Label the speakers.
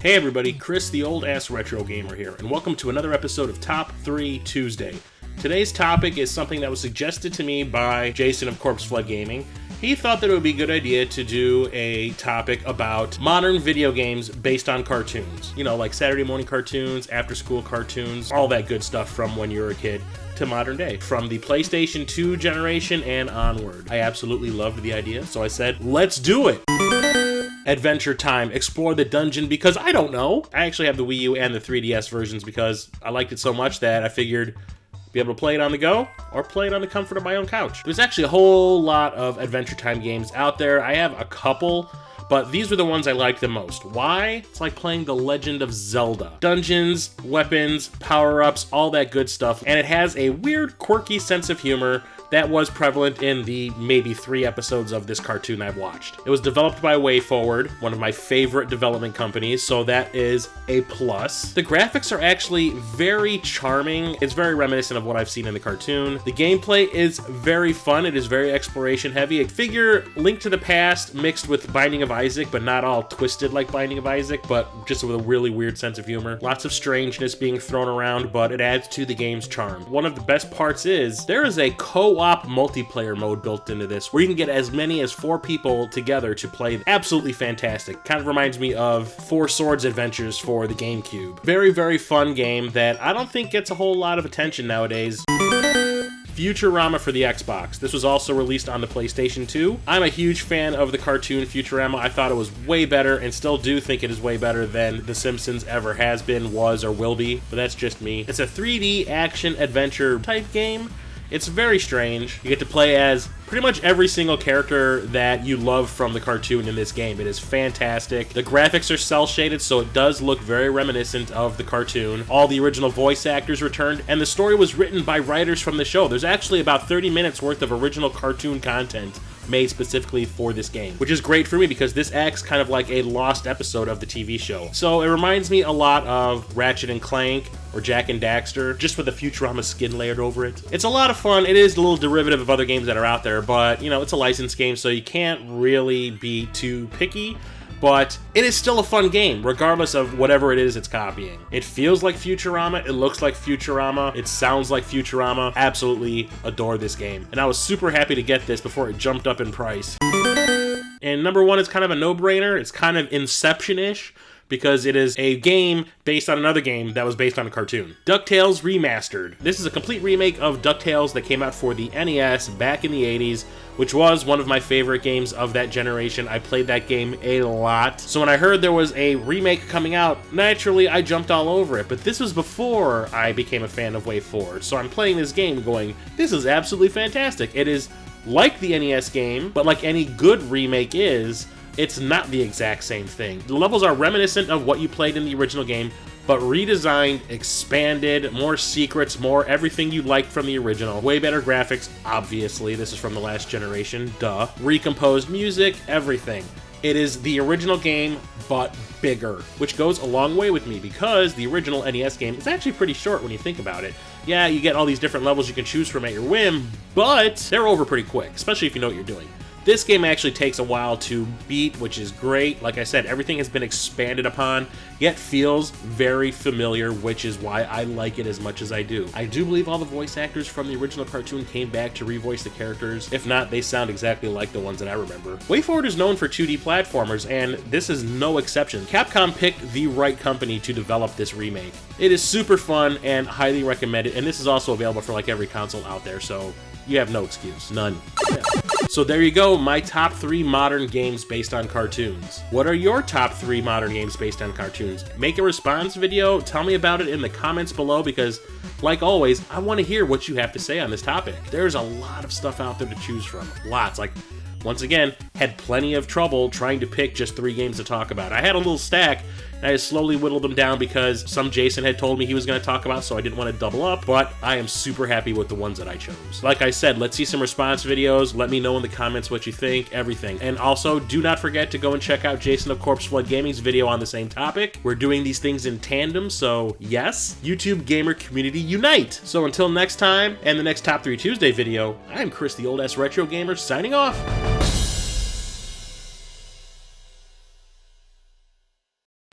Speaker 1: Hey everybody, Chris the Old Ass Retro Gamer here, and welcome to another episode of Top 3 Tuesday. Today's topic is something that was suggested to me by Jason of Corpse Flood Gaming. He thought that it would be a good idea to do a topic about modern video games based on cartoons. You know, like Saturday morning cartoons, after school cartoons, all that good stuff from when you were a kid to modern day, from the PlayStation 2 generation and onward. I absolutely loved the idea, so I said, let's do it! Adventure Time, explore the dungeon because I don't know. I actually have the Wii U and the 3DS versions because I liked it so much that I figured be able to play it on the go or play it on the comfort of my own couch. There's actually a whole lot of Adventure Time games out there. I have a couple, but these were the ones I liked the most. Why? It's like playing The Legend of Zelda. Dungeons, weapons, power-ups, all that good stuff. And it has a weird, quirky sense of humor that was prevalent in the maybe 3 episodes of this cartoon I've watched. It was developed by WayForward, one of my favorite development companies, so that is a plus. The graphics are actually very charming. It's very reminiscent of what I've seen in the cartoon. The gameplay is very fun. It is very exploration heavy. I figure Link to the Past mixed with Binding of Isaac, but not all twisted like Binding of Isaac, but just with a really weird sense of humor. Lots of strangeness being thrown around, but it adds to the game's charm. One of the best parts is there is a co-op multiplayer mode built into this where you can get as many as 4 people together to play. Absolutely fantastic. Kind of reminds me of Four Swords Adventures for the GameCube. Very, very fun game that I don't think gets a whole lot of attention nowadays. Futurama for the Xbox. This was also released on the PlayStation 2. I'm a huge fan of the cartoon Futurama. I thought it was way better and still do think it is way better than The Simpsons ever has been, was, or will be, but that's just me. It's a 3D action adventure type game. It's very strange. You get to play as pretty much every single character that you love from the cartoon in this game. It is fantastic. The graphics are cel-shaded, so it does look very reminiscent of the cartoon. All the original voice actors returned, and the story was written by writers from the show. There's actually about 30 minutes worth of original cartoon content made specifically for this game, which is great for me because this acts kind of like a lost episode of the TV show. So it reminds me a lot of Ratchet and Clank or Jak and Daxter, just with a Futurama skin layered over it. It's a lot of fun. It is a little derivative of other games that are out there, but you know, it's a licensed game, so you can't really be too picky. But it is still a fun game, regardless of whatever it is it's copying. It feels like Futurama, it looks like Futurama, it sounds like Futurama. Absolutely adore this game. And I was super happy to get this before it jumped up in price. And number 1 is kind of a no-brainer. It's kind of Inception-ish, because it is a game based on another game that was based on a cartoon. Ducktales Remastered. This is a complete remake of Ducktales that came out for the NES back in the 80s, which was one of my favorite games of that generation. I played that game a lot. So when I heard there was a remake coming out, naturally I jumped all over it. But this was before I became a fan of WayForward. So I'm playing this game going, this is absolutely fantastic. It is like the NES game, but like any good remake is, it's not the exact same thing. The levels are reminiscent of what you played in the original game, but redesigned, expanded, more secrets, more everything you liked from the original. Way better graphics, obviously. This is from the last generation, duh. Recomposed music, everything. It is the original game, but bigger, which goes a long way with me because the original NES game is actually pretty short when you think about it. Yeah, you get all these different levels you can choose from at your whim, but they're over pretty quick, especially if you know what you're doing. This game actually takes a while to beat, which is great. Like I said, everything has been expanded upon, yet feels very familiar, which is why I like it as much as I do. I do believe all the voice actors from the original cartoon came back to revoice the characters. If not, they sound exactly like the ones that I remember. WayForward is known for 2D platformers, and this is no exception. Capcom picked the right company to develop this remake. It is super fun and highly recommended, and this is also available for like every console out there, so you have no excuse. None. Yeah. So there you go, my top 3 modern games based on cartoons. What are your top 3 modern games based on cartoons? Make a response video, tell me about it in the comments below because, like always, I want to hear what you have to say on this topic. There's a lot of stuff out there to choose from. Lots. Like, once again, had plenty of trouble trying to pick just 3 games to talk about. I had a little stack, and I just slowly whittled them down because some Jason had told me he was going to talk about, so I didn't want to double up, but I am super happy with the ones that I chose. Like I said, let's see some response videos. Let me know in the comments what you think, everything. And also, do not forget to go and check out Jason of Corpse Flood Gaming's video on the same topic. We're doing these things in tandem, so yes, YouTube gamer community unite! So until next time, and the next Top 3 Tuesday video, I'm Chris the Old Ass Retro Gamer, signing off!